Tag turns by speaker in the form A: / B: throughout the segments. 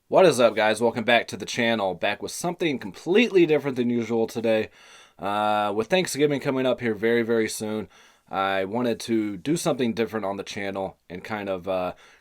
A: What is up, guys? Welcome back to the channel. Back with something completely different than usual today. With Thanksgiving coming up here very, very soon, I wanted to do something different on the channel and kind of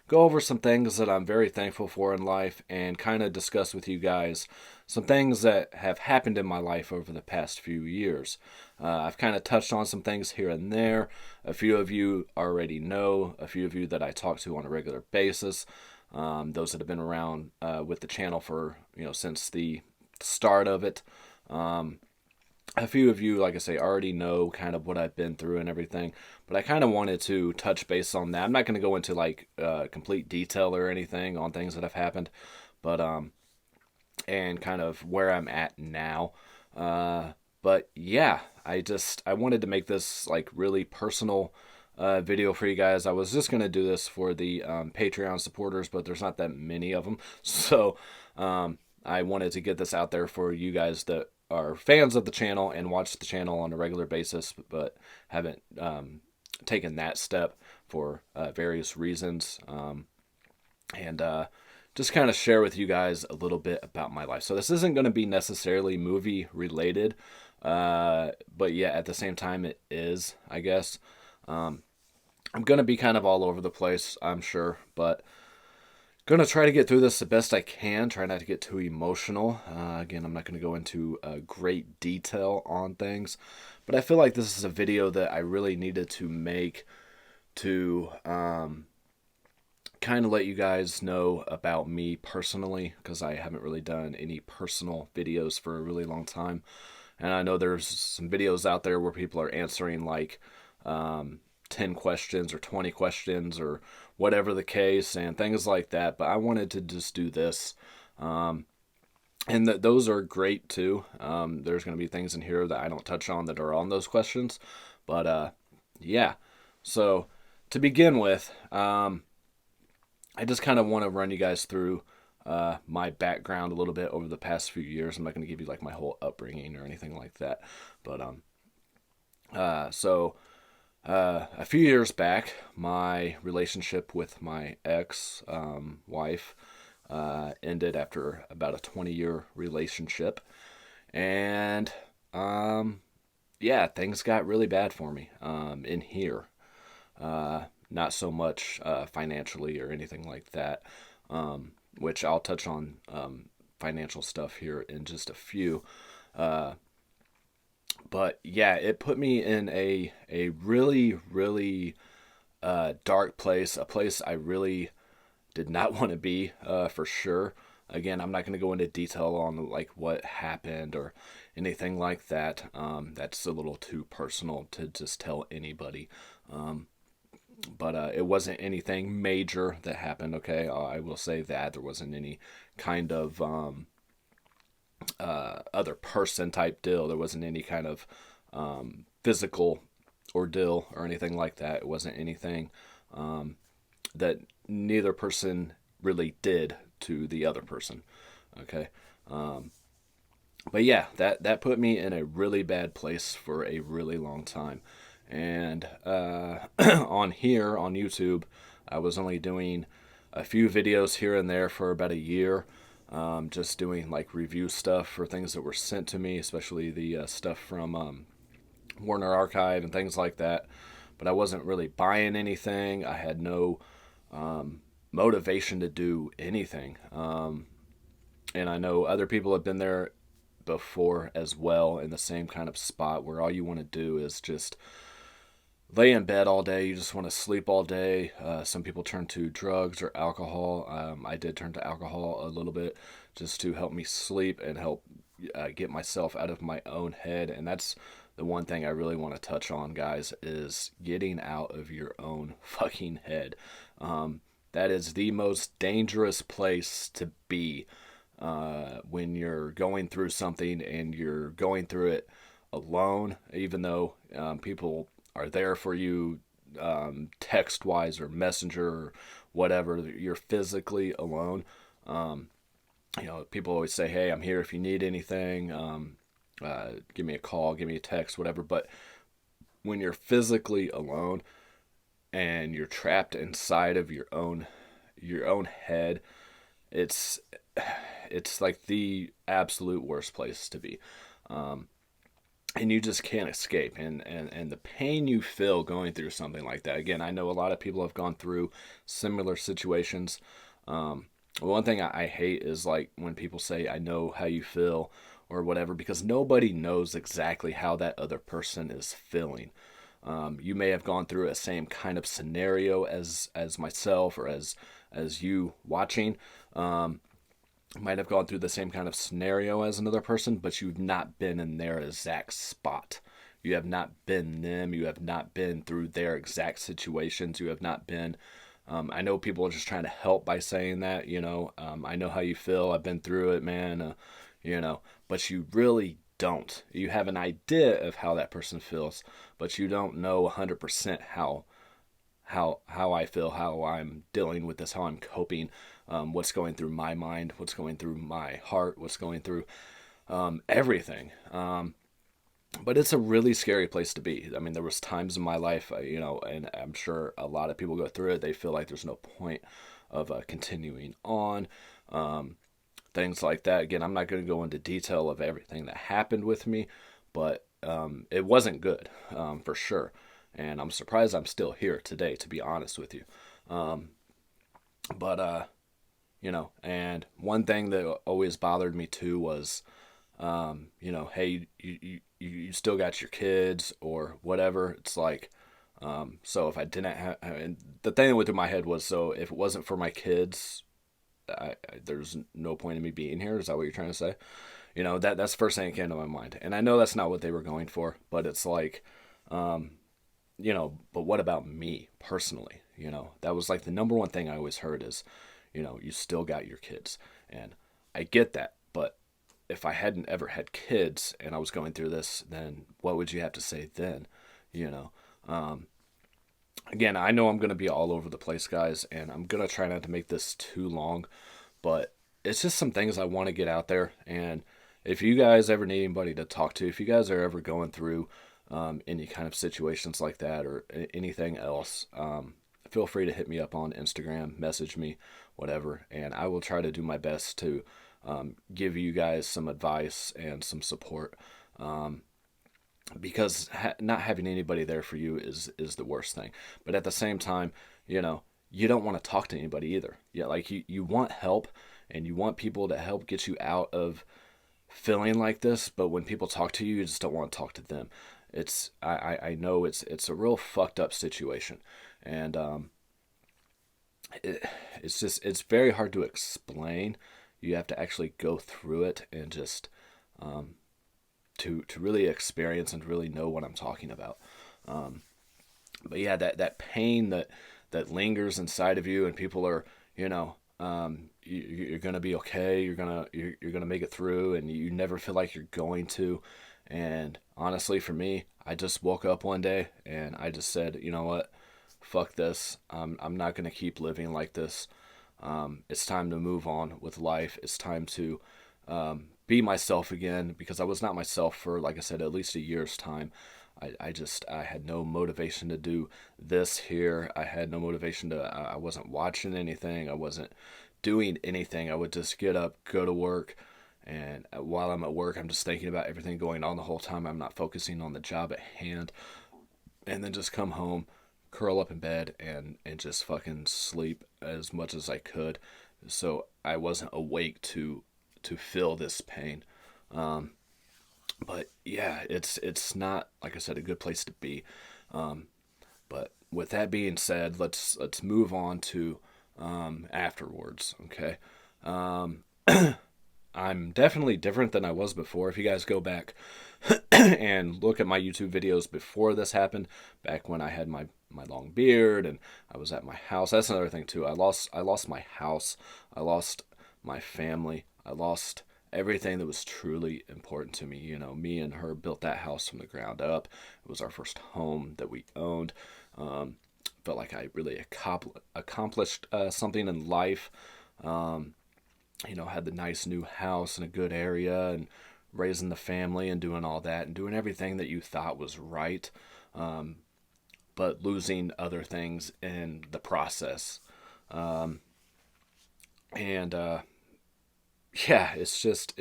A: go over some things that I'm very thankful for in life and kind of discuss with you guys some things that have happened in my life over the past few years. I've kind of touched on some things here and there. A few of you already know, a few of you that I talk to on a regular basis. Those that have been around with the channel for since the start of it. A few of you, like I say, already know kind of what I've been through and everything, but I kind of wanted to touch base on that. I'm not going to go into like complete detail or anything on things that have happened, but and kind of where I'm at now. But yeah, I wanted to make this like really personal video for you guys. I was just gonna do this for the Patreon supporters, but there's not that many of them, so I wanted to get this out there for you guys that are fans of the channel and watch the channel on a regular basis, but haven't taken that step for various reasons. And just kind of share with you guys a little bit about my life. So this isn't going to be necessarily movie related, but yeah, at the same time it is, I guess. I'm going to be kind of all over the place, I'm sure, but going to try to get through this the best I can. Try not to get too emotional. Again, I'm not going to go into great detail on things, but I feel like this is a video that I really needed to make to kind of let you guys know about me personally, because I haven't really done any personal videos for a really long time. And I know there's some videos out there where people are answering like 10 questions or 20 questions or whatever the case and things like that. But I wanted to just do this. And those are great too. There's going to be things in here that I don't touch on that are on those questions. But yeah. So to begin with, I just kind of want to run you guys through my background a little bit over the past few years. I'm not going to give you like my whole upbringing or anything like that. But a few years back, my relationship with my ex wife ended after about a 20-year relationship. And yeah, things got really bad for me in here. Not so much financially or anything like that, which I'll touch on financial stuff here in just a few. But yeah, it put me in a really, really dark place, a place I really did not want to be for sure. Again, I'm not going to go into detail on like what happened or anything like that. That's a little too personal to just tell anybody. But it wasn't anything major that happened. Okay, I will say that there wasn't any kind of other person type deal. There wasn't any kind of physical ordeal or anything like that. It wasn't anything that neither person really did to the other person. Okay. But yeah, that put me in a really bad place for a really long time. And on here on YouTube, I was only doing a few videos here and there for about a year, just doing like review stuff for things that were sent to me, especially the stuff from Warner Archive and things like that. But I wasn't really buying anything. I had no motivation to do anything. And I know other people have been there before as well in the same kind of spot where all you want to do is just lay in bed all day. You just want to sleep all day. Some people turn to drugs or alcohol. I did turn to alcohol a little bit just to help me sleep and help get myself out of my own head. And that's the one thing I really want to touch on, guys, is getting out of your own fucking head. That is the most dangerous place to be when you're going through something and you're going through it alone, even though people are there for you text wise or messenger or whatever. You're physically alone. People always say, hey, I'm here if you need anything. Give me a call, give me a text, whatever. But when you're physically alone and you're trapped inside of your own head, it's it's like the absolute worst place to be. And you just can't escape. And the pain you feel going through something like that. Again, I know a lot of people have gone through similar situations. One thing I hate is like when people say, I know how you feel or whatever, because nobody knows exactly how that other person is feeling. You may have gone through a same kind of scenario as myself or as you watching. Might have gone through the same kind of scenario as another person, but you've not been in their exact spot. You have not been them. You have not been through their exact situations. You have not been. I know people are just trying to help by saying that, I know how you feel. I've been through it, man. But you really don't. You have an idea of how that person feels, but you don't know 100% how I feel, how I'm dealing with this, how I'm coping, what's going through my mind, what's going through my heart, what's going through everything. But it's a really scary place to be. I mean, there was times in my life, and I'm sure a lot of people go through it. They feel like there's no point of continuing on. Things like that. Again, I'm not going to go into detail of everything that happened with me, but it wasn't good, for sure. And I'm surprised I'm still here today, to be honest with you. But and one thing that always bothered me too was, hey, you still got your kids or whatever. It's like, so if I didn't have, and the thing that went through my head was, so if it wasn't for my kids, there's no point in me being here. Is that what you're trying to say? That's the first thing that came to my mind. And I know that's not what they were going for, but it's like, but what about me personally? That was like the number one thing I always heard is, you still got your kids. And I get that, but if I hadn't ever had kids and I was going through this, then what would you have to say then? Again, I know I'm going to be all over the place, guys, and I'm going to try not to make this too long, but it's just some things I want to get out there. And if you guys ever need anybody to talk to, if you guys are ever going through any kind of situations like that or anything else, feel free to hit me up on Instagram, message me, whatever, and I will try to do my best to give you guys some advice and some support, because not having anybody there for you is the worst thing. But at the same time, you don't want to talk to anybody either. Yeah, like you want help and you want people to help get you out of feeling like this, but when people talk to you, you just don't want to talk to them. I know it's a real fucked up situation, and it's very hard to explain. You have to actually go through it and just to really experience and really know what I'm talking about. But yeah, that pain that lingers inside of you, and people are, you're gonna be okay. You're gonna make it through, and you never feel like you're going to. And honestly, for me, I just woke up one day and I just said, you know what, fuck this. I'm not gonna keep living like this. It's time to move on with life. It's time to be myself again, because I was not myself for, like I said, at least a year's time. I had no motivation to do this here. I had no motivation I wasn't watching anything. I wasn't doing anything. I would just get up, go to work, and while I'm at work, I'm just thinking about everything going on the whole time. I'm not focusing on the job at hand, and then just come home, curl up in bed, and just fucking sleep as much as I could, so I wasn't awake to feel this pain. But yeah, it's not, like I said, a good place to be. But with that being said, let's move on to afterwards. Okay. I'm definitely different than I was before. If you guys go back and look at my YouTube videos before this happened, back when I had my long beard and I was at my house. That's another thing too. I lost my house. I lost my family. I lost everything that was truly important to me. Me and her built that house from the ground up. It was our first home that we owned. Felt like I really accomplished something in life. Had the nice new house in a good area and raising the family and doing all that and doing everything that you thought was right, but losing other things in the process. And yeah, it's just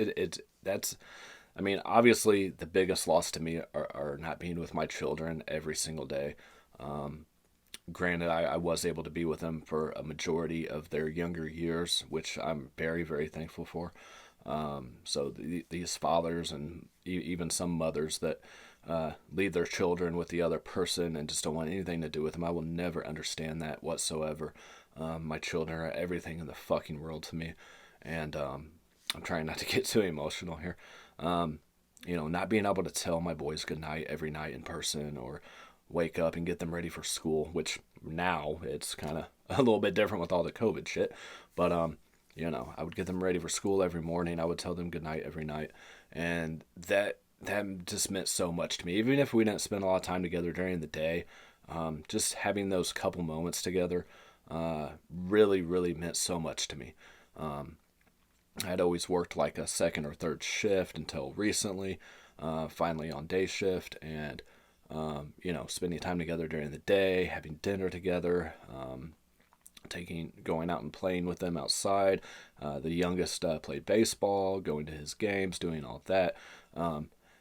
A: that's I mean, obviously the biggest loss to me are not being with my children every single day. Um, Granted, I was able to be with them for a majority of their younger years, which I'm very, very thankful for. So these fathers and even some mothers that leave their children with the other person and just don't want anything to do with them, I will never understand that whatsoever. My children are everything in the fucking world to me, and I'm trying not to get too emotional here. Um, not being able to tell my boys goodnight every night in person, or wake up and get them ready for school, which now it's kind of a little bit different with all the COVID shit. But I would get them ready for school every morning. I would tell them goodnight every night, and that just meant so much to me. Even if we didn't spend a lot of time together during the day, just having those couple moments together really, really meant so much to me. Um, I'd always worked like a second or third shift until recently, finally on day shift, and spending time together during the day, having dinner together, going out and playing with them outside. The youngest played baseball, going to his games, doing all that.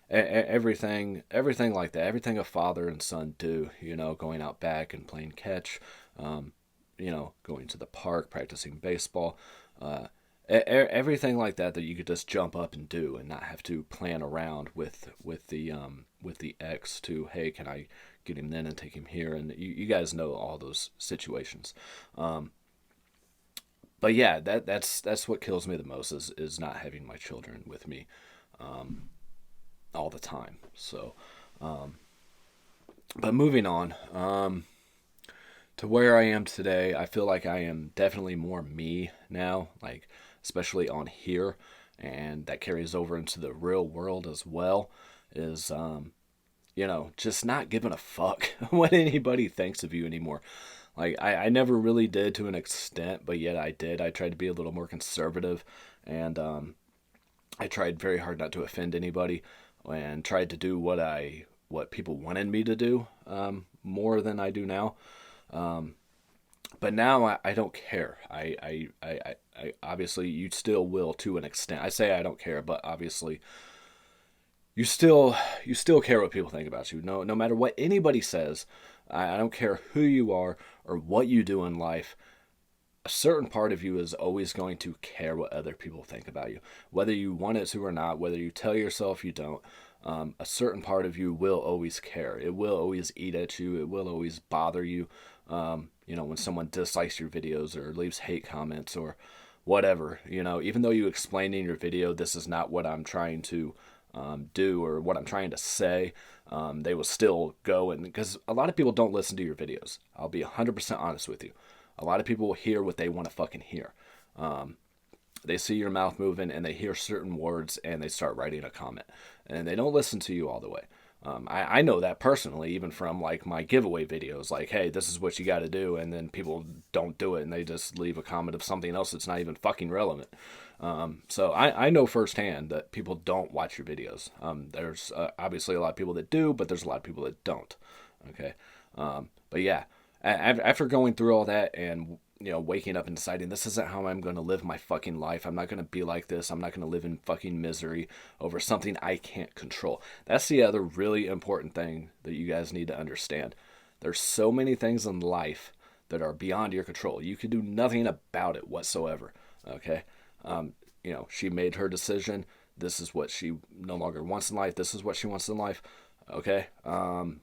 A: Everything like that, everything a father and son do, going out back and playing catch, going to the park, practicing baseball, everything like that you could just jump up and do and not have to plan around with the ex to, hey, can I get him then and take him here, and you guys know all those situations. But yeah, that's what kills me the most is not having my children with me all the time. So, but moving on to where I am today, I feel like I am definitely more me now, like especially on here, and that carries over into the real world as well. Is just not giving a fuck what anybody thinks of you anymore. Like I never really did to an extent, but yet I did. I tried to be a little more conservative, and I tried very hard not to offend anybody, and tried to do what people wanted me to do more than I do now. But now I don't care. I obviously you still will to an extent. I say I don't care, but obviously you still care what people think about you. No matter what anybody says. I don't care who you are or what you do in life. A certain part of you is always going to care what other people think about you, whether you want it to or not. Whether you tell yourself you don't. A certain part of you will always care. It will always eat at you. It will always bother you. When someone dislikes your videos or leaves hate comments or whatever, even though you explain in your video, this is not what I'm trying to do or what I'm trying to say, they will still go, and because a lot of people don't listen to your videos. I'll be 100% honest with you. A lot of people will hear what they want to fucking hear. They see your mouth moving and they hear certain words and they start writing a comment, and they don't listen to you all the way. I know that personally, even from like my giveaway videos, like, hey, this is what you got to do, and then people don't do it and they just leave a comment of something else that's not even fucking relevant. So I know firsthand that people don't watch your videos. There's obviously a lot of people that do, but there's a lot of people that don't. Okay. But yeah, after going through all that and waking up and deciding this isn't how I'm going to live my fucking life. I'm not going to be like this. I'm not going to live in fucking misery over something I can't control. That's the other really important thing that you guys need to understand. There's so many things in life that are beyond your control. You can do nothing about it whatsoever. Okay. She made her decision. This is what she no longer wants in life. This is what she wants in life. Okay. And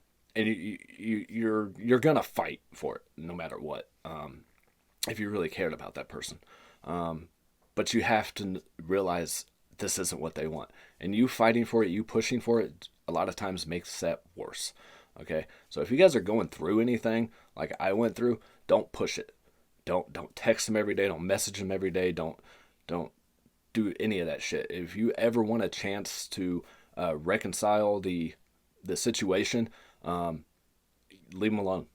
A: you're gonna fight for it no matter what. If you really cared about that person. But you have to realize this isn't what they want. And you fighting for it, you pushing for it, a lot of times makes that worse. Okay? So if you guys are going through anything like I went through, don't push it. Don't text them every day. Don't message them every day. Don't do any of that shit. If you ever want a chance to reconcile the situation, leave them alone.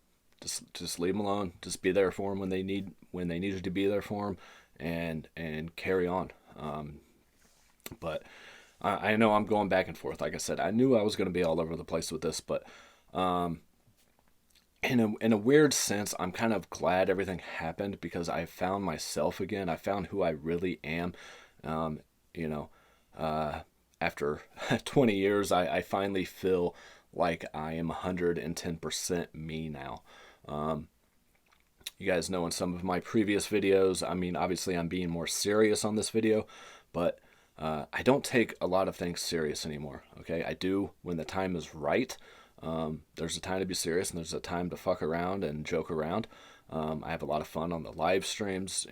A: Just leave them alone. Just be there for them when they need you to be there for them, and carry on. But I know I'm going back and forth. Like I said, I knew I was going to be all over the place with this, but in a weird sense, I'm kind of glad everything happened because I found myself again. I found who I really am. You know, after 20 years, I finally feel like I am 110% me now. You guys know in some of my previous videos, I mean, obviously I'm being more serious on this video, but I don't take a lot of things serious anymore, okay? I do when the time is right. There's a time to be serious and there's a time to fuck around and joke around. I have a lot of fun on the live streams,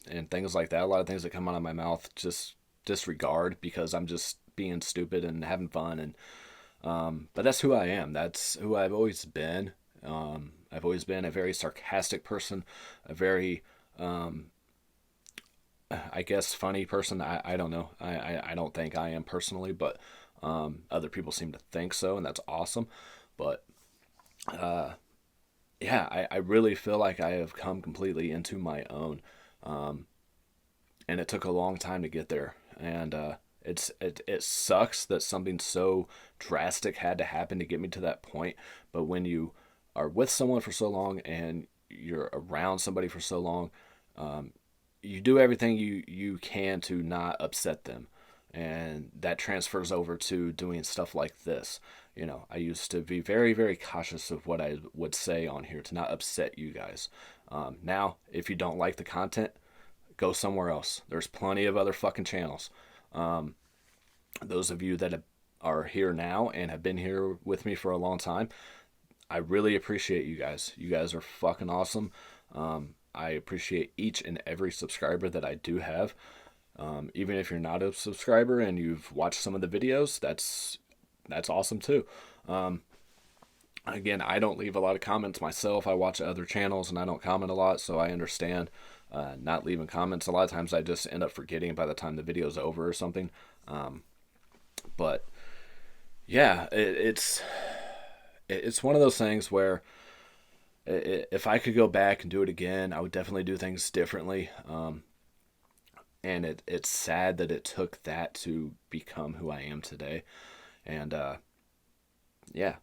A: and things like that. A lot of things that come out of my mouth just disregard because I'm just being stupid and having fun. And but that's who I am. That's who I've always been. I've always been a very sarcastic person, a very, I guess, funny person. I don't know. I don't think I am personally, but other people seem to think so, and that's awesome. But yeah, I really feel like I have come completely into my own. And it took a long time to get there. And it sucks that something so drastic had to happen to get me to that point. But when you are with someone for so long and you're around somebody for so long, you do everything you can to not upset them. And that transfers over to doing stuff like this. I used to be very, very cautious of what I would say on here to not upset you guys. Now, if you don't like the content, go somewhere else. There's plenty of other fucking channels. Those of you that are here now and have been here with me for a long time, I really appreciate you guys. You guys are fucking awesome. I appreciate each and every subscriber that I do have. Even if you're not a subscriber and you've watched some of the videos, that's awesome too. Again, I don't leave a lot of comments myself. I watch other channels and I don't comment a lot, so I understand not leaving comments. A lot of times I just end up forgetting by the time the video's over or something. But yeah, it's one of those things where if I could go back and do it again, I would definitely do things differently. And it's sad that it took that to become who I am today. And yeah,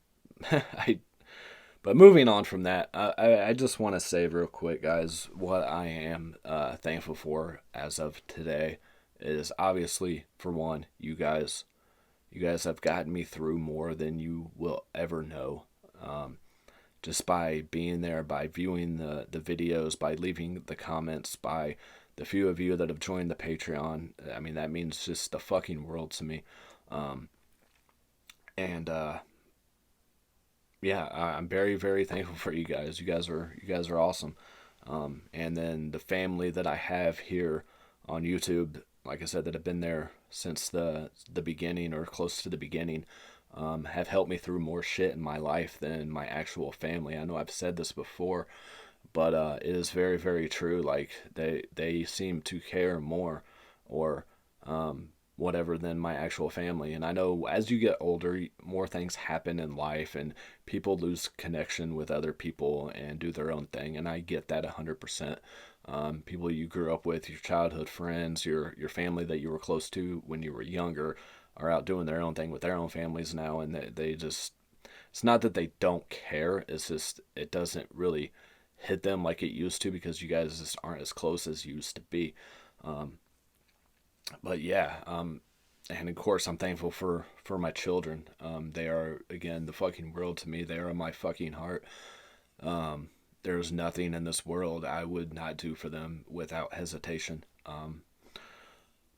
A: but moving on from that, I just want to say real quick, guys, what I am thankful for as of today is obviously, for one, you guys. You guys have gotten me through more than you will ever know. Just by being there, by viewing the videos, by leaving the comments, by the few of you that have joined the Patreon. I mean, that means just the fucking world to me. Yeah, I'm very, very thankful for you guys. You guys are awesome. And then the family that I have here on YouTube, like I said, that have been there since the beginning or close to the beginning, have helped me through more shit in my life than my actual family. I know I've said this before, but it is very, very true. Like they seem to care more or whatever than my actual family. And I know as you get older, more things happen in life and people lose connection with other people and do their own thing. And I get that 100%. People you grew up with, your childhood friends, your family that you were close to when you were younger are out doing their own thing with their own families now. And they just, it's not that they don't care. It's just, it doesn't really hit them like it used to because you guys just aren't as close as you used to be. But yeah, and of course I'm thankful for my children. They are, again, the fucking world to me. They are my fucking heart. There's nothing in this world I would not do for them without hesitation.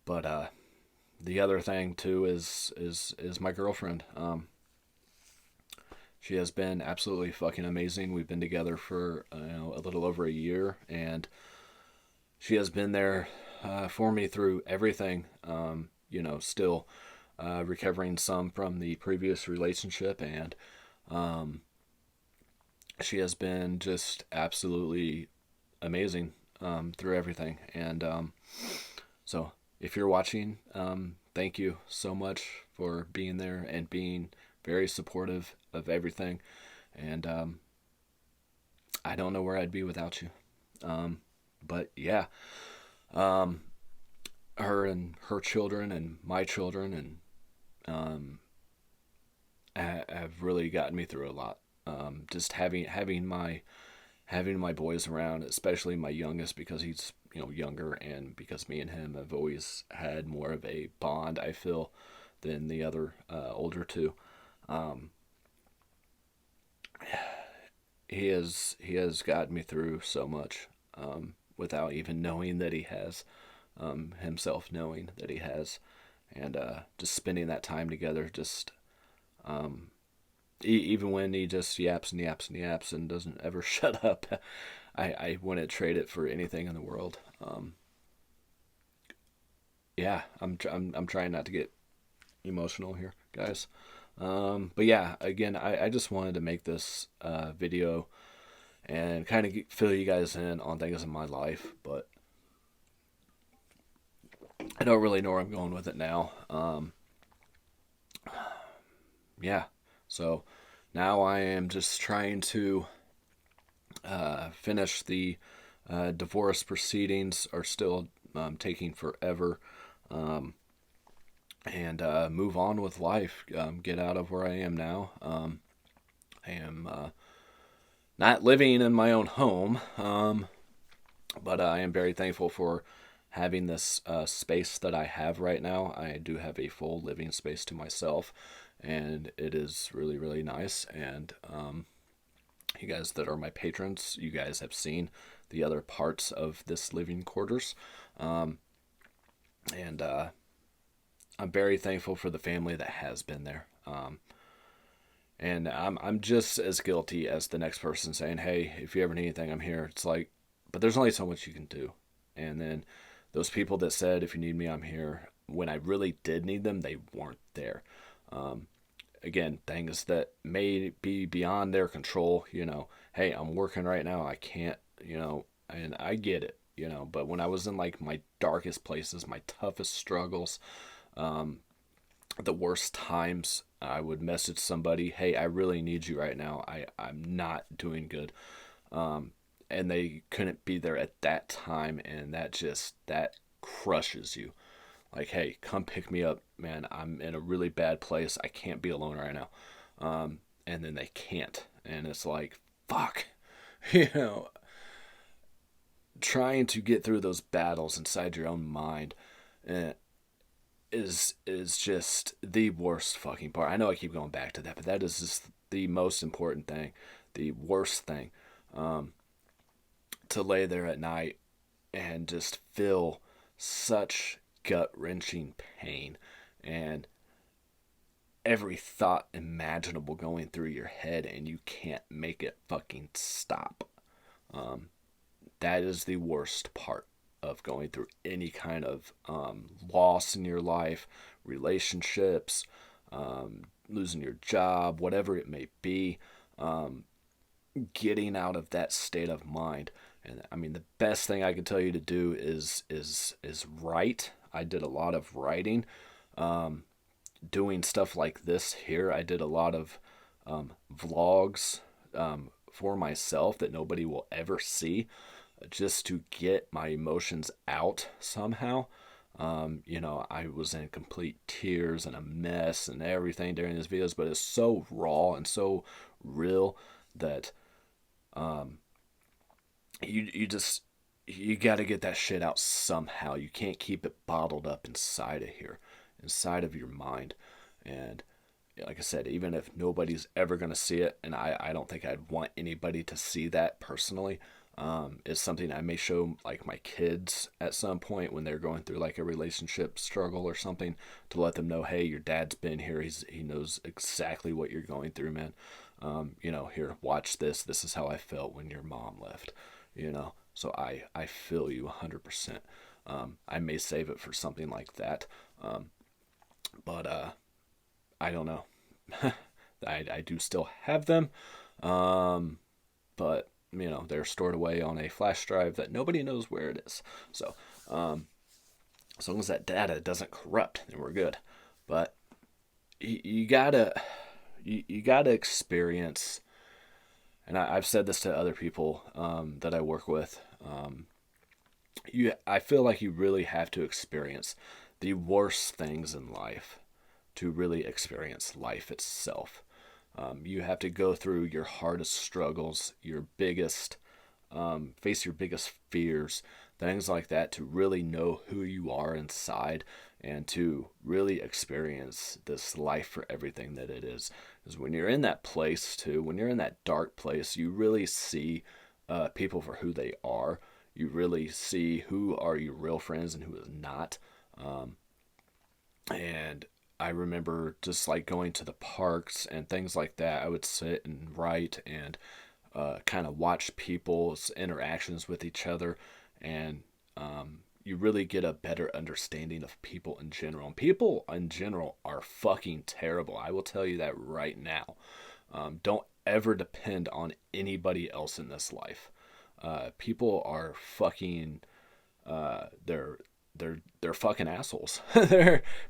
A: But the other thing too is my girlfriend. She has been absolutely fucking amazing. We've been together for a little over a year, and she has been there for me through everything. Still recovering some from the previous relationship, and she has been just absolutely amazing through everything. And so if you're watching, thank you so much for being there and being very supportive of everything. And I don't know where I'd be without you. But yeah, her and her children and my children and have really gotten me through a lot. Just having my boys around, especially my youngest, because younger, and because me and him have always had more of a bond, I feel, than the other older two. Um, he has gotten me through so much, without even knowing that he has, himself knowing that he has, and just spending that time together, just um, even when he just yaps and yaps and yaps and doesn't ever shut up, I wouldn't trade it for anything in the world. Yeah, I'm trying not to get emotional here, guys. But yeah, again, I just wanted to make this video and kind of fill you guys in on things in my life, but I don't really know where I'm going with it now. Yeah, so now I am just trying to finish the divorce proceedings, are still taking forever, um, and move on with life, get out of where I am now. I am not living in my own home, but I am very thankful for having this space that I have right now. I do have a full living space to myself, and it is really, really nice. And you guys that are my patrons, you guys have seen the other parts of this living quarters. And I'm very thankful for the family that has been there. And I'm just as guilty as the next person saying, "Hey, if you ever need anything, I'm here." It's like, but there's only so much you can do. And then those people that said, "If you need me, I'm here," when I really did need them, they weren't there. Um, Again, things that may be beyond their control. Hey, I'm working right now. I can't. And I get it. But when I was in like my darkest places, my toughest struggles, um, the worst times, I would message somebody, "Hey, I really need you right now. I'm not doing good." Um, and they couldn't be there at that time, and that crushes you. Like, "Hey, come pick me up, man. I'm in a really bad place. I can't be alone right now." And then they can't. And it's like, fuck. You know, Trying to get through those battles inside your own mind, uh, is just the worst fucking part. I know I keep going back to that, but that is just the most important thing, the worst thing, um, to lay there at night and just feel such gut wrenching pain and every thought imaginable going through your head, and you can't make it fucking stop. Um, that is the worst part of going through any kind of loss in your life, relationships, losing your job, whatever it may be. Um, Getting out of that state of mind. And I mean, the best thing I could tell you to do is write. I did a lot of writing, um, doing stuff like this here. I did a lot of vlogs, for myself that nobody will ever see, just to get my emotions out somehow. I was in complete tears and a mess and everything during these videos, but it's so raw and so real that um, you got to get that shit out somehow. You can't keep it bottled up inside of here, inside of your mind. And like I said, even if nobody's ever going to see it, and I don't think I'd want anybody to see that personally, it's something I may show like my kids at some point when they're going through like a relationship struggle or something, to let them know, "Hey, your dad's been here. He knows exactly what you're going through, man. Here, watch this. This is how I felt when your mom left. So I feel you 100%. I may save it for something like that, but I don't know. I do still have them, but they're stored away on a flash drive that nobody knows where it is. So as long as that data doesn't corrupt, then we're good. But you gotta experience, and I've said this to other people that I work with. I feel like you really have to experience the worst things in life to really experience life itself. You have to go through your hardest struggles, your biggest, face your biggest fears, things like that, to really know who you are inside and to really experience this life for everything that it is. Because when you're in that place too, when you're in that dark place, you really see people for who they are. You really see who are your real friends and who is not. And I remember just like going to the parks and things like that. I would sit and write and kind of watch people's interactions with each other, and you really get a better understanding of people in general. And people in general are fucking terrible. I will tell you that right now. Don't ever depend on anybody else in this life. People are fucking. They're fucking assholes.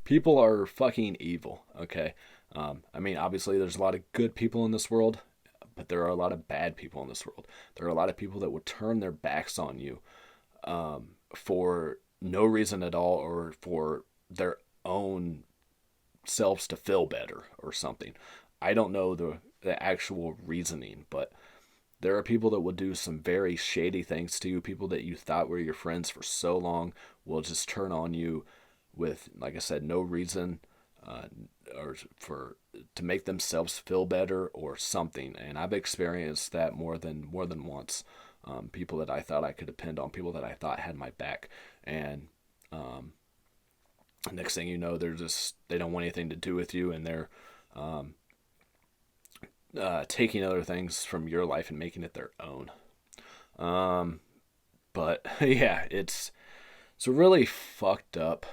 A: People are fucking evil. Okay. I mean, obviously, there's a lot of good people in this world, but there are a lot of bad people in this world. There are a lot of people that would turn their backs on you for no reason at all, or for their own selves to feel better or something. I don't know the actual reasoning, but there are people that will do some very shady things to you. People that you thought were your friends for so long will just turn on you with, like I said, no reason, or to make themselves feel better or something. And I've experienced that more than once. People that I thought I could depend on, people that I thought had my back, and next thing you know, they don't want anything to do with you, and they're taking other things from your life and making it their own. But yeah, it's a really fucked up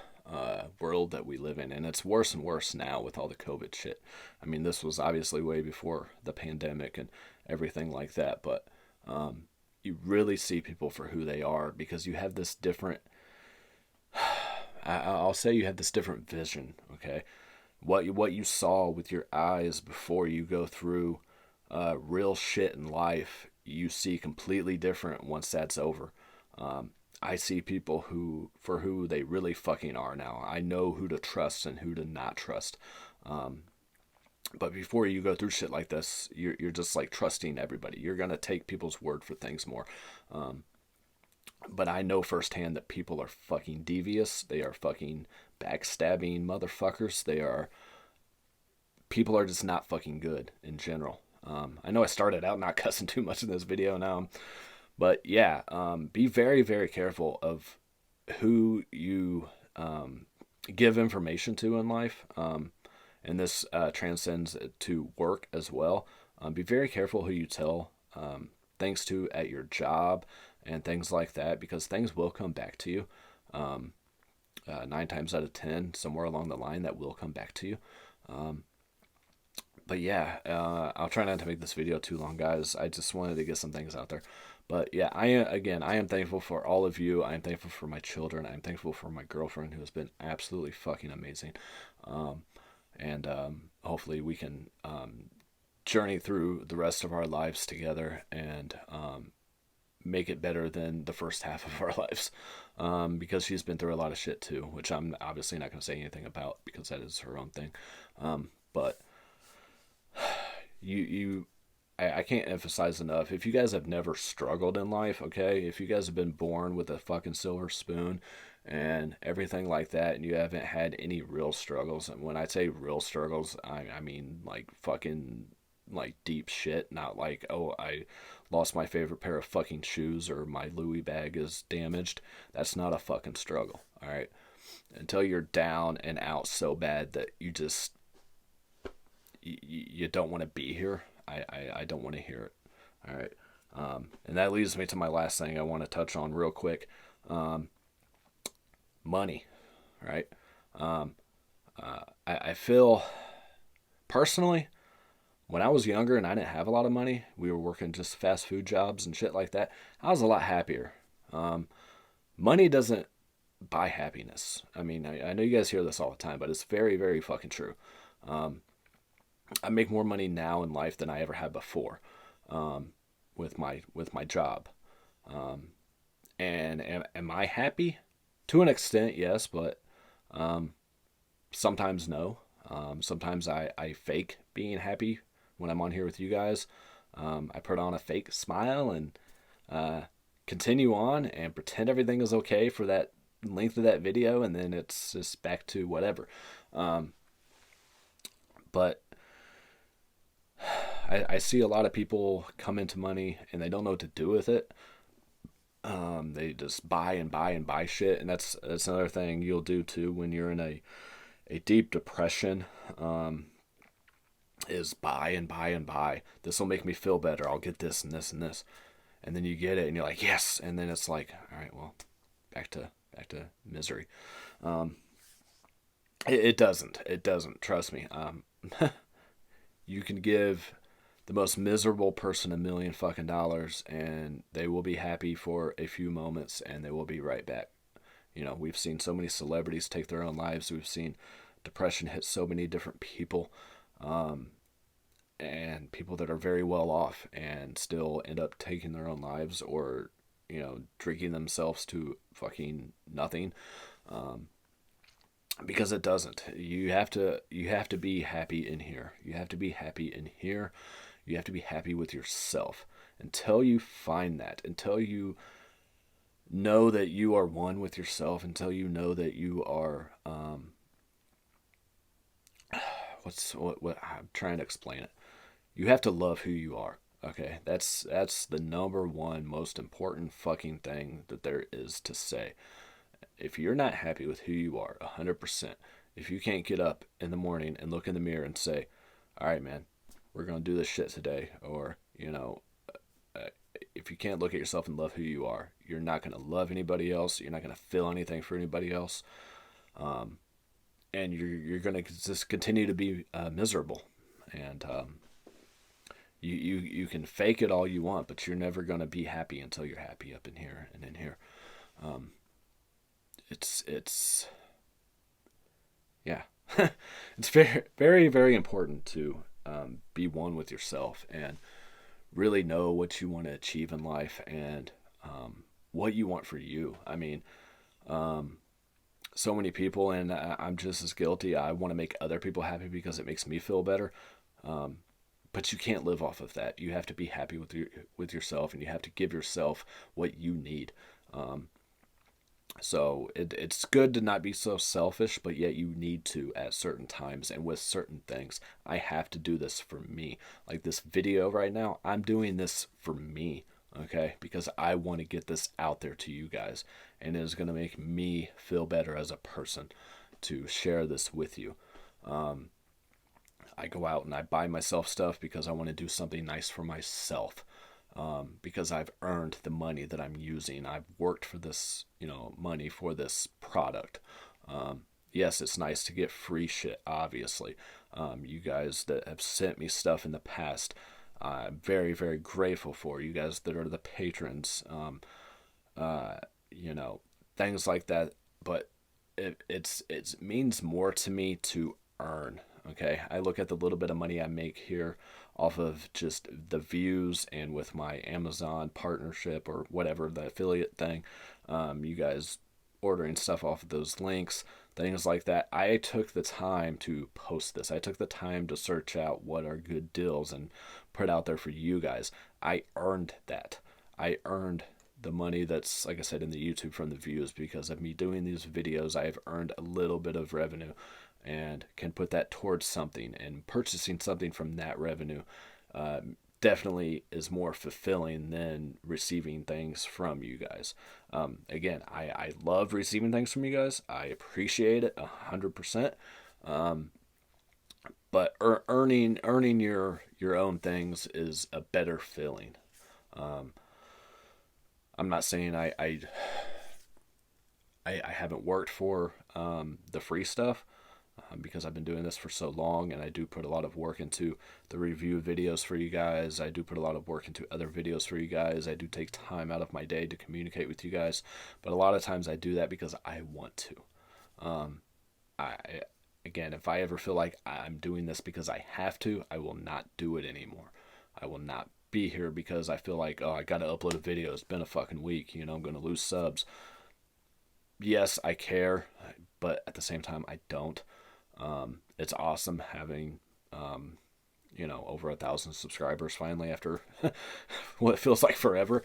A: world that we live in, and it's worse and worse now with all the COVID shit. I mean, this was obviously way before the pandemic and everything like that, but you really see people for who they are, because you have this different, I'll say you have this different vision, okay? What you saw with your eyes before you go through real shit in life, you see completely different once that's over. I see people for who they really fucking are now. I know who to trust and who to not trust. But before you go through shit like this, you're just like trusting everybody. You're gonna take people's word for things more. But I know firsthand that people are fucking devious. They are fucking backstabbing motherfuckers. People are just not fucking good in general. I know I started out not cussing too much in this video now, but yeah, be very, very careful of who you give information to in life. And this transcends to work as well. Be very careful who you tell things to at your job and things like that, because things will come back to you. 9 times out of 10, somewhere along the line, that will come back to you. But yeah, I'll try not to make this video too long, guys. I just wanted to get some things out there. But yeah, I am thankful for all of you. I am thankful for my children. I am thankful for my girlfriend, who has been absolutely fucking amazing. And hopefully we can journey through the rest of our lives together and make it better than the first half of our lives, because she's been through a lot of shit too, which I'm obviously not going to say anything about, because that is her own thing. But I can't emphasize enough, if you guys have never struggled in life, okay, if you guys have been born with a fucking silver spoon and everything like that, and you haven't had any real struggles, and when I say real struggles, I mean like fucking like deep shit, not like, oh, I lost my favorite pair of fucking shoes or my Louis bag is damaged. That's not a fucking struggle, all right? Until you're down and out so bad that you just you don't want to be here. I don't want to hear it. All right. And that leads me to my last thing I want to touch on real quick. Money, right? I feel personally, when I was younger and I didn't have a lot of money, we were working just fast food jobs and shit like that, I was a lot happier. Money doesn't buy happiness. I mean, I know you guys hear this all the time, but it's very, very fucking true. I make more money now in life than I ever had before, with my job. And am I happy? To an extent, yes, but sometimes no. Sometimes I fake being happy when I'm on here with you guys. I put on a fake smile and continue on and pretend everything is okay for that length of that video, and then it's just back to whatever. But I see a lot of people come into money and they don't know what to do with it. They just buy and buy and buy shit, and that's another thing you'll do too when you're in a deep depression. Is buy and buy and buy. This will make me feel better. I'll get this and this and this, and then you get it and you're like, yes, and then it's like, all right, well, back to misery. It doesn't, trust me. You can give the most miserable person $1 million fucking dollars, and they will be happy for a few moments, and they will be right back. We've seen so many celebrities take their own lives. We've seen depression hit so many different people, and people that are very well off and still end up taking their own lives, or drinking themselves to fucking nothing. Because it doesn't. You have to be happy in here. You have to be happy in here. You have to be happy with yourself. Until you find that, until you know that you are one with yourself, until you know that you are what I'm trying to explain it. You have to love who you are. Okay? That's the number one most important fucking thing that there is to say. If you're not happy with who you are 100%, if you can't get up in the morning and look in the mirror and say, all right, man, we're going to do this shit today, or, if you can't look at yourself and love who you are, you're not going to love anybody else. You're not going to feel anything for anybody else. And you're going to just continue to be miserable. And you can fake it all you want, but you're never going to be happy until you're happy up in here and in here. It's yeah, it's very, very, very important to be one with yourself and really know what you want to achieve in life, and what you want for you. I mean, so many people, and I'm just as guilty. I want to make other people happy because it makes me feel better. But you can't live off of that. You have to be happy with yourself, and you have to give yourself what you need. So it's good to not be so selfish, but yet you need to at certain times and with certain things. I have to do this for me. Like this video right now, I'm doing this for me, okay? Because I want to get this out there to you guys, and it is going to make me feel better as a person to share this with you. I go out and I buy myself stuff because I want to do something nice for myself. Because I've earned the money that I'm using. I've worked for this, money for this product. Yes, it's nice to get free shit, obviously. You guys that have sent me stuff in the past, I'm very, very grateful for. You guys that are the patrons, things like that. But it means more to me to earn. Okay, I look at the little bit of money I make here off of just the views and with my Amazon partnership or whatever, the affiliate thing, you guys ordering stuff off of those links, things like that. I took the time to post this. I took the time to search out what are good deals and put out there for you guys. I earned that. I earned the money that's, like I said, in the YouTube from the views. Because of me doing these videos, I have earned a little bit of revenue and can put that towards something, and purchasing something from that revenue definitely is more fulfilling than receiving things from you guys. Again, I love receiving things from you guys. I appreciate it 100%. But earning your own things is a better feeling. I'm not saying I haven't worked for the free stuff. Because I've been doing this for so long, and I do put a lot of work into the review videos for you guys. I do put a lot of work into other videos for you guys. I do take time out of my day to communicate with you guys, but a lot of times I do that because I want to. Again, if I ever feel like I'm doing this because I have to, I will not do it anymore. I will not be here because I feel like, oh, I got to upload a video. It's been a fucking week. I'm going to lose subs. Yes, I care, but at the same time, I don't. It's awesome having, over 1,000 subscribers finally after what feels like forever.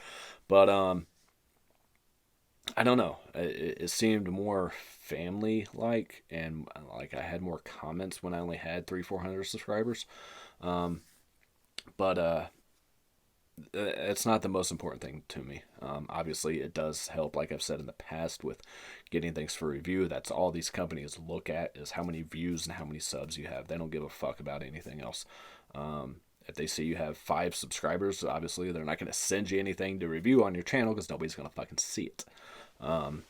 A: But I don't know. It seemed more family like, and like I had more comments when I only had 300-400 subscribers. Um, but it's not the most important thing to me. Obviously, it does help, like I've said in the past, with getting things for review. That's all these companies look at, is how many views and how many subs you have. They don't give a fuck about anything else. If they see you have 5 subscribers, obviously they're not going to send you anything to review on your channel because nobody's going to fucking see it. Um,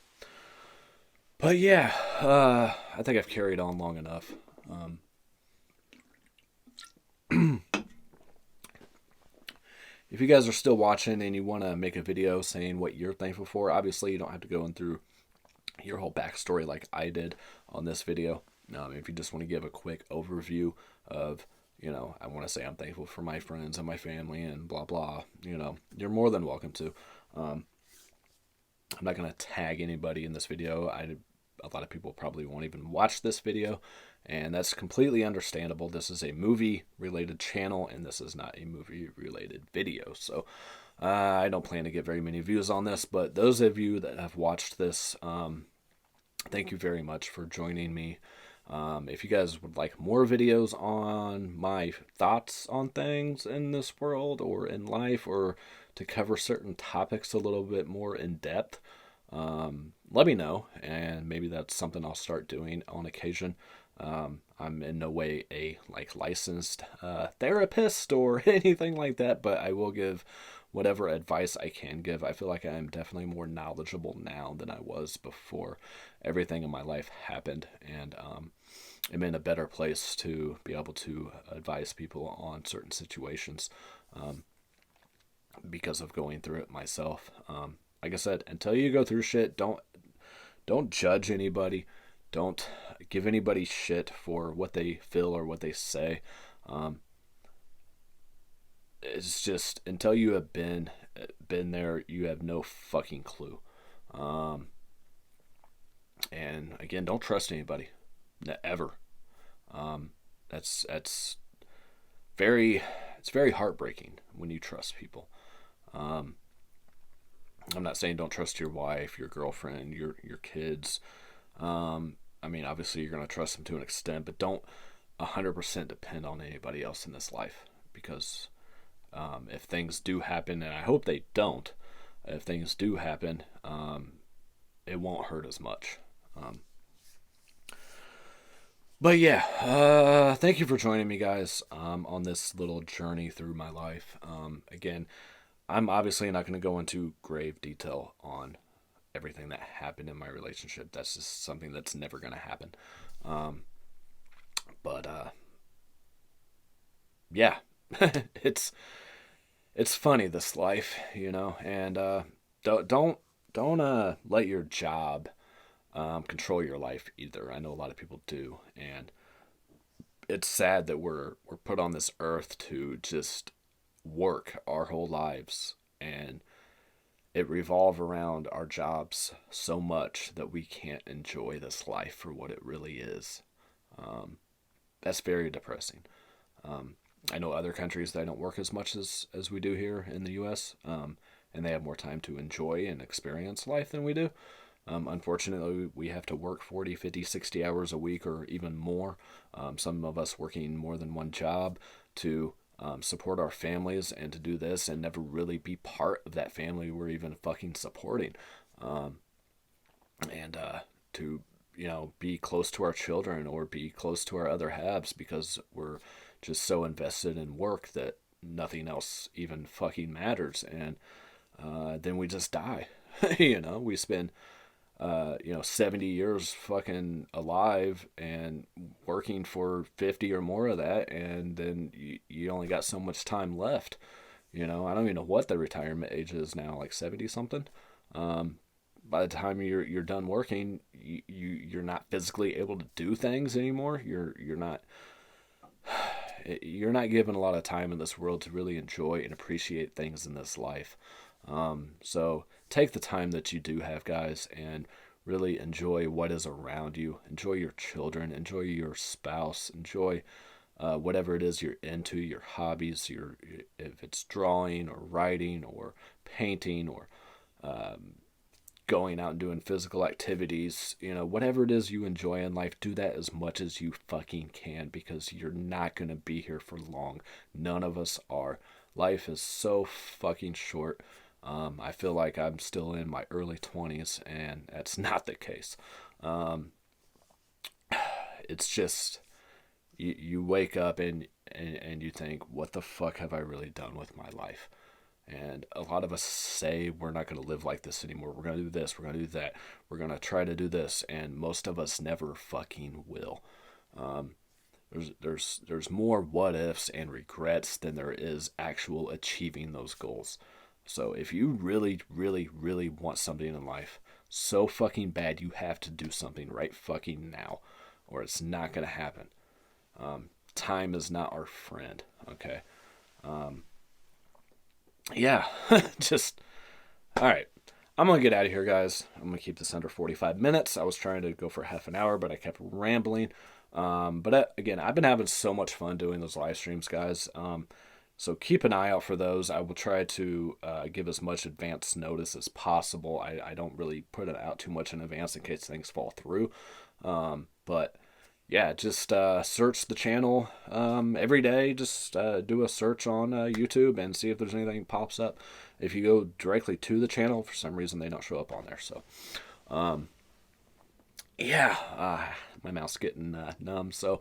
A: but yeah, I think I've carried on long enough. If you guys are still watching and you want to make a video saying what you're thankful for, obviously you don't have to go in through your whole backstory like I did on this video. If you just want to give a quick overview of, I want to say I'm thankful for my friends and my family and blah, blah, you're more than welcome to. I'm not going to tag anybody in this video. A lot of people probably won't even watch this video, and that's completely understandable. This is a movie-related channel, and this is not a movie-related video. So I don't plan to get very many views on this, but those of you that have watched this, thank you very much for joining me. If you guys would like more videos on my thoughts on things in this world or in life, or to cover certain topics a little bit more in depth, let me know, and maybe that's something I'll start doing on occasion. I'm in no way a licensed therapist or anything like that, but I will give whatever advice I can give. I feel like I am definitely more knowledgeable now than I was before everything in my life happened, and I'm in a better place to be able to advise people on certain situations because of going through it myself. Like I said, until you go through shit, don't judge anybody. Don't give anybody shit for what they feel or what they say. It's just, until you have been there, you have no fucking clue. And again, don't trust anybody, ever. That's it's very heartbreaking when you trust people. I'm not saying don't trust your wife, your girlfriend, your kids. Obviously you're going to trust them to an extent, but don't 100% depend on anybody else in this life, because if things do happen, and I hope they don't, if things do happen, it won't hurt as much. But yeah, thank you for joining me, guys, on this little journey through my life. Again, I'm obviously not going to go into grave detail on everything that happened in my relationship. That's just something that's never going to happen. But yeah, it's funny, this life, and don't let your job control your life either. I know a lot of people do, and it's sad that we're put on this earth to just work our whole lives, and it revolve around our jobs so much that we can't enjoy this life for what it really is. That's very depressing. I know other countries that don't work as much as we do here in the U.S., and they have more time to enjoy and experience life than we do. Unfortunately, we have to work 40, 50, 60 hours a week or even more. Some of us working more than one job to support our families, and to do this and never really be part of that family we're even fucking supporting. And to, be close to our children or be close to our other halves, because we're just so invested in work that nothing else even fucking matters. And then we just die. We spend 70 years fucking alive and working for 50 or more of that, and then you only got so much time left. I don't even know what the retirement age is now, like 70 something. By the time you're done working, you're not physically able to do things anymore. You're not given a lot of time in this world to really enjoy and appreciate things in this life. So take the time that you do have, guys, and really enjoy what is around you. Enjoy your children, enjoy your spouse, enjoy whatever it is you're into, your hobbies, if it's drawing or writing or painting or going out and doing physical activities, you know, whatever it is you enjoy in life, do that as much as you fucking can, because you're not going to be here for long. None of us are. Life is so fucking short. I feel like I'm still in my early 20s, and that's not the case. It's just, you wake up and you think, what the fuck have I really done with my life? And a lot of us say we're not going to live like this anymore. We're going to do this. We're going to do that. We're going to try to do this. And most of us never fucking will. There's more what ifs and regrets than there is actual achieving those goals. So if you really, really, really want something in life so fucking bad, you have to do something right fucking now, or it's not going to happen. Time is not our friend. Okay. Yeah, just, all right. I'm going to get out of here, guys. I'm going to keep this under 45 minutes. I was trying to go for half an hour, but I kept rambling. But again, I've been having so much fun doing those live streams, guys. So keep an eye out for those. I will try to give as much advance notice as possible. I don't really put it out too much in advance in case things fall through. But yeah, just search the channel every day. Just do a search on YouTube and see if there's anything that pops up. If you go directly to the channel, for some reason they don't show up on there. So, yeah, my mouth's getting numb. So,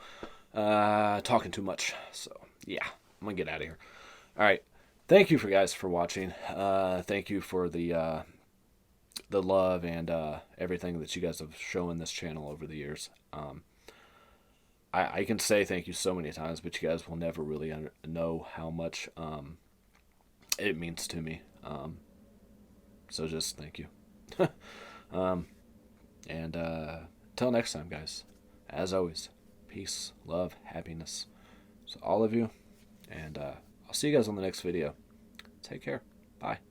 A: talking too much. So, yeah, I'm going to get out of here. All right. Thank you guys for watching. Thank you for the love and everything that you guys have shown this channel over the years. I can say thank you so many times, but you guys will never really know how much it means to me. So just thank you. And until next time, guys, as always, peace, love, happiness to all of you. And I'll see you guys on the next video. Take care. Bye.